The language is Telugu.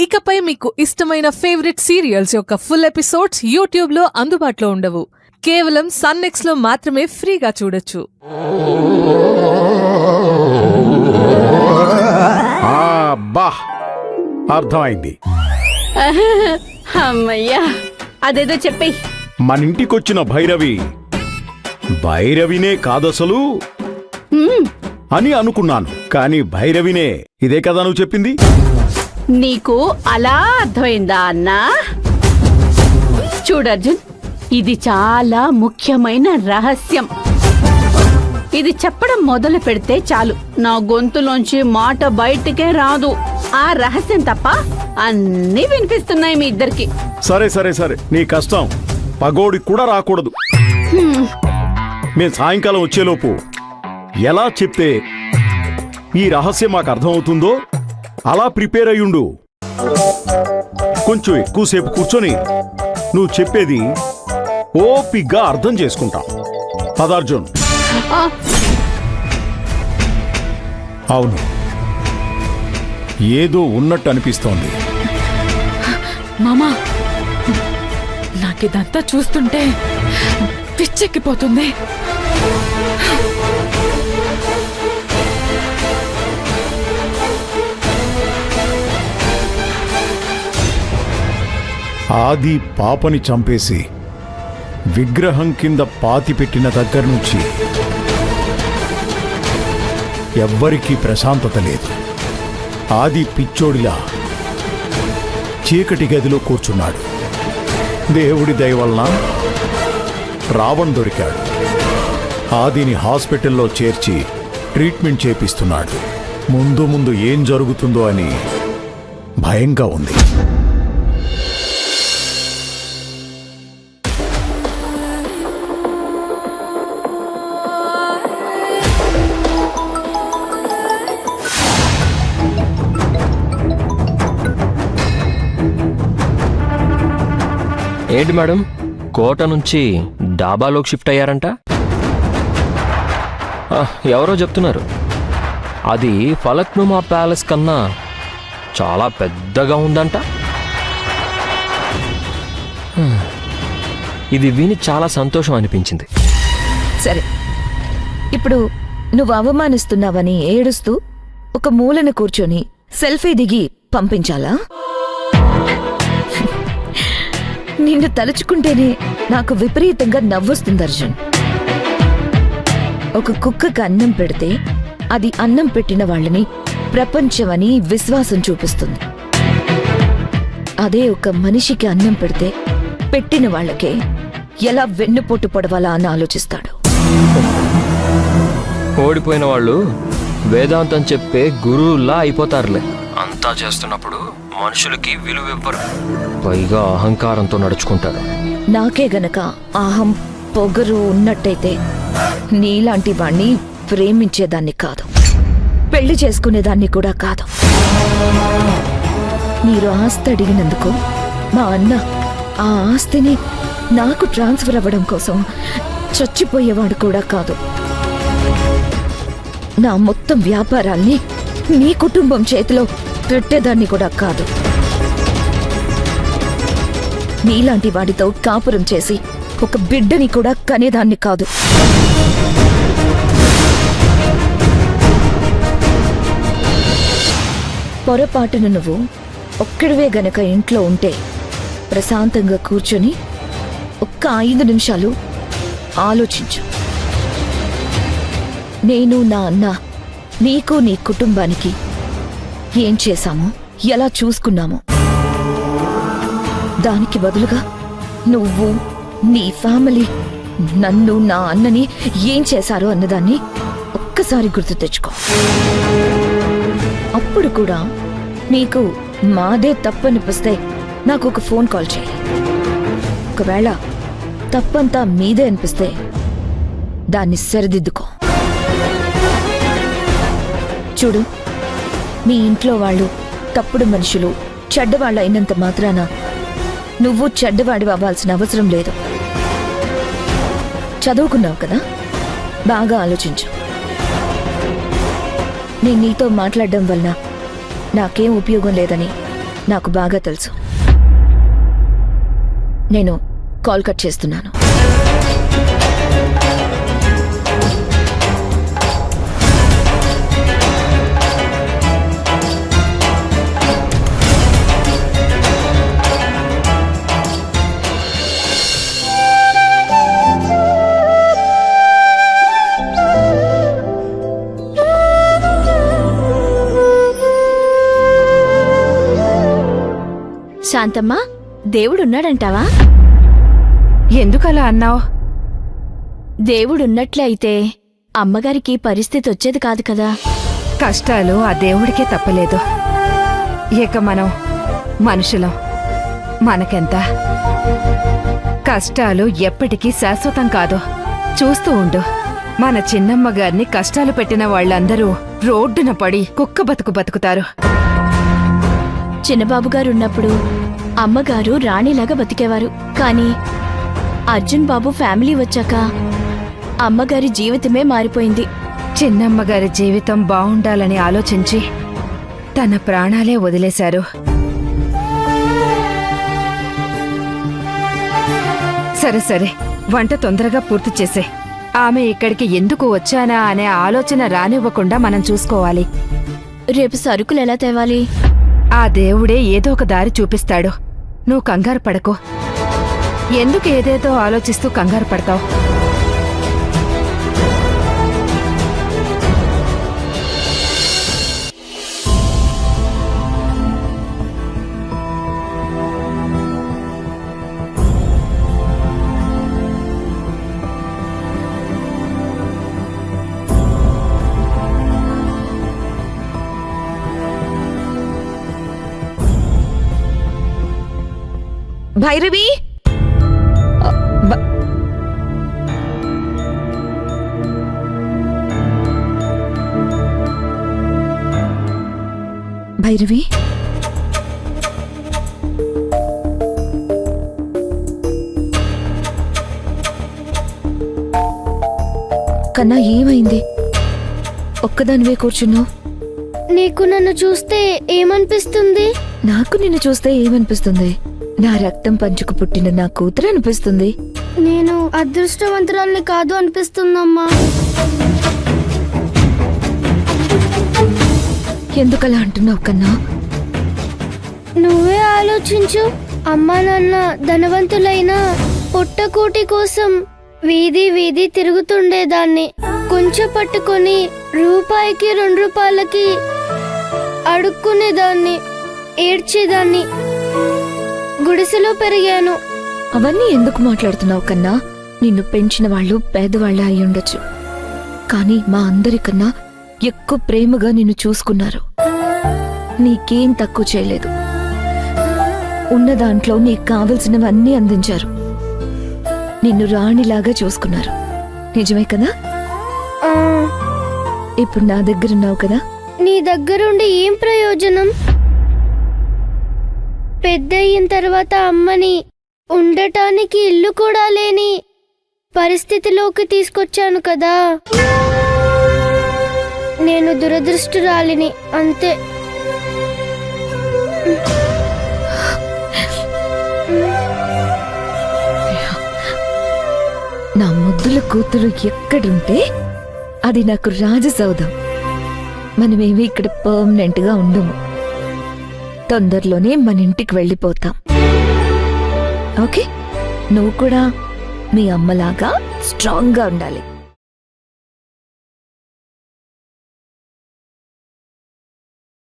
ఇకపై మీకు ఇష్టమైన ఫేవరెట్ సీరియల్స్ యొక్క ఫుల్ ఎపిసోడ్స్ యూట్యూబ్ లో అందుబాటులో ఉండవు. కేవలం సన్నెక్స్ లో మాత్రమే ఫ్రీగా చూడొచ్చు. అబ్బా అర్థమైంది. అమ్మయ్యా, అదేదో చెప్పి. మన ఇంటికొచ్చిన భైరవినే కాదసలు అని అనుకున్నాను, కానీ భైరవినే. ఇదే కదా నువ్వు చెప్పింది? నీకు అలా అర్థమైందా అన్నా? చూడర్జున్, ఇది చాలా ముఖ్యమైన రహస్యం. ఇది చెప్పడం మొదలు పెడితే చాలు నా గొంతులోంచి మాట బయటికే రాదు. ఆ రహస్యం తప్ప అన్నీ వినిపిస్తున్నాయి మీ ఇద్దరికి. సరే సరే సరే, నీ కష్టం పగోడికి కూడా రాకూడదు. మేము సాయంకాలం వచ్చేలోపు ఎలా చెప్తే ఈ రహస్యం మాకు అర్థమవుతుందో అలా ప్రిపేర్ అయ్యుండు. కొంచెం ఎక్కువసేపు కూర్చొని నువ్వు చెప్పేది ఓపిగ్గా అర్థం చేసుకుంటాం. పదార్జున్. అవును, ఏదో ఉన్నట్టు అనిపిస్తోంది. మామా, నాకిదంతా చూస్తుంటే పిచ్చెక్కిపోతుంది. ఆది పాపని చంపేసి విగ్రహం కింద పాతిపెట్టిన దగ్గర నుంచి ఎవ్వరికీ ప్రశాంతత లేదు. ఆది పిచ్చోడిలా చీకటి గదిలో కూర్చున్నాడు. దేవుడి దయ వలన రావణ్ దొరికాడు. ఆదిని హాస్పిటల్లో చేర్చి ట్రీట్మెంట్ చేపిస్తున్నాడు. ముందు ముందు ఏం జరుగుతుందో అని భయంగా ఉంది. ఏంటి మేడం, కోట నుంచి డాబాలోకి షిఫ్ట్ అయ్యారంట? ఎవరో చెప్తున్నారు అది ఫలక్నుమా ప్యాలెస్ కన్నా చాలా పెద్దగా ఉందంట. ఇది విని చాలా సంతోషం అనిపించింది. సరే, ఇప్పుడు నువ్వు అవమానిస్తున్నావని ఏడుస్తూ ఒక మూలన కూర్చొని సెల్ఫీ దిగి పంపించాలా? నిన్ను తలుచుకుంటేనే నాకు విపరీతంగా నవ్వొస్తుంది అర్జున్. ఒక కుక్కకి అన్నం పెడితే అది అన్నం పెట్టిన వాళ్ళని ప్రపంచమని విశ్వాసం చూపిస్తుంది. అదే ఒక మనిషికి అన్నం పెడితే పెట్టిన వాళ్ళకే ఎలా వెన్నుపోటు పొడవాలా అని ఆలోచిస్తాడు. ఓడిపోయిన వాళ్ళు వేదాంతం చెప్పే గురువుల్లా అయిపోతారులే. అంతా చేస్తున్నప్పుడు మనుషులకి విలువివ్వరు, పైగా అహంకారంతో నడుచుకుంటారు. నాకే గనక అహం పొగరు ఉన్నట్టయితే నీలాంటి వాణ్ణి ప్రేమించేదాన్ని కాదు, పెళ్లి చేసుకునేదాన్ని కూడా కాదు. మీరు ఆస్తి అడిగినందుకు మా అన్న ఆ ఆస్తిని నాకు ట్రాన్స్ఫర్ అవ్వడం కోసం చచ్చిపోయేవాడు కూడా కాదు. నా మొత్తం వ్యాపారాల్ని నీ కుటుంబం చేతిలో పెట్టేదాన్ని కూడా కాదు. నీలాంటి వాడితో కాపురం చేసి ఒక బిడ్డని కూడా కనేదాన్ని కాదు. పొరపాటున నువ్వు ఒక్కడివే గనక ఇంట్లో ఉంటే ప్రశాంతంగా కూర్చొని ఒక్క 5 నిమిషాలు ఆలోచించు. నేను నా అన్న నీకు నీ కుటుంబానికి ఏం చేశామో, ఎలా చూసుకున్నామో. దానికి బదులుగా నువ్వు నీ ఫ్యామిలీ నన్ను నా అన్నని ఏం చేశారో అన్నదాన్ని ఒక్కసారి గుర్తు తెచ్చుకో. అప్పుడు కూడా నీకు మాదే తప్పనిపిస్తే నాకు ఒక ఫోన్ కాల్ చేయి. ఒకవేళ తప్పంతా మీదే అనిపిస్తే దాన్ని సరిదిద్దుకో. చూడు, మీ ఇంట్లో వాళ్ళు తప్పుడు మనుషులు, చెడ్డవాళ్ళు అయినంత మాత్రాన నువ్వు చెడ్డవాడి అవ్వాల్సిన అవసరం లేదు. చదువుకున్నావు కదా, బాగా ఆలోచించు. నేను నీతో మాట్లాడడం వల్ల నాకేం ఉపయోగం లేదని నాకు బాగా తెలుసు. నేను కాల్ కట్ చేస్తున్నాను. శాంతమ్మ, దేవుడున్నాడంటావా? ఎందుకలా అన్నావు? దేవుడున్నట్లే అయితే అమ్మగారికి పరిస్థితి వచ్చేది కాదు కదా. కష్టాలు ఆ దేవుడికే తప్పలేదు. ఇక మనం మనుషులం, మనకెంత? కష్టాలు ఎప్పటికీ శాశ్వతం కాదు. చూస్తూ ఉండు, మన చిన్నమ్మ గారిని కష్టాలు పెట్టిన వాళ్ళందరూ రోడ్డున పడి కుక్క బతుకు బతుకుతారు. చిన్నబాబు గారు ఉన్నప్పుడు అమ్మగారు రాణిలాగా బతికేవారు. కానీ అర్జున్ బాబు ఫ్యామిలీ వచ్చాక అమ్మగారి జీవితమే మారిపోయింది. చిన్నమ్మ గారి జీవితం బావుండాలని ఆలోచించి తన ప్రాణాలే వదిలేశారు. సరే సరే, వంట తొందరగా పూర్తి చేసే. ఆమె ఇక్కడికి ఎందుకు వచ్చానా అనే ఆలోచన రానివ్వకుండా మనం చూసుకోవాలి. రేపు సరుకులు ఎలా తేవాలి? ఆ దేవుడే ఏదో ఒక దారి చూపిస్తాడు. నువ్వు కంగారు పడకు. ఎందుకు ఏదేదో ఆలోచిస్తూ కంగారు పడతావు? భైరవి, భైరవి, కన్నా ఏమైంది? ఒక్కదానివే కూర్చున్నావు. నీకు నన్ను చూస్తే ఏమనిపిస్తుంది? నాకు నిన్ను చూస్తే ఏమనిపిస్తుంది? నా రక్తం పంచుకు పుట్టిన నా కూతురు అనిపిస్తుంది. నేను అదృష్టవంతురాల్ని కాదు అనిపిస్తుందమ్మా. ఎందుకలా అంటున్నావు కన్నా? నువ్వే ఆలోచించు. అమ్మా నాన్న ధనవంతులైనా పొట్టకూటి కోసం వీధి వీధి తిరుగుతుండేదాన్ని. కొంచెం పట్టుకొని రూపాయికి 2 రూపాయలకి అడుక్కునేదాన్ని, ఏడ్చేదాన్ని. గుడిసెలో పెరిగాను. అవన్నీ ఎందుకు మాట్లాడుతున్నావు కన్నా? నిన్ను పెంచిన వాళ్ళు పేదవాళ్ళే అయి ఉండొచ్చు, కానీ మా అందరికన్నా ఎక్కువ ప్రేమగా నిన్ను చూసుకున్నారు. నీకేం తక్కువ చేయలేదు. ఉన్న దాంట్లో నీకు కావలసినవన్నీ అందించారు. నిన్ను రాణిలాగా చూసుకున్నారు. నిజమే కదా? ఆ, ఇప్పుడు నా దగ్గరున్నావు కదా. నీ దగ్గరుండి ఏం ప్రయోజనం? పెద్దయిన తర్వాత అమ్మని ఉండటానికి ఇల్లు కూడా లేని పరిస్థితిలోకి తీసుకొచ్చాను కదా. నేను దురదృష్టురాలిని అంతే. నా ముద్దుల కూతురు ఎక్కడుంటే అది నాకు రాజసౌధం. మనమేమి ఇక్కడ పర్మనెంట్ గా ఉండము. తొందరలోనే మన ఇంటికి వెళ్ళిపోతాం. ఓకే? నువ్వు కూడా మీ అమ్మలాగా స్ట్రాంగ్ గా ఉండాలి.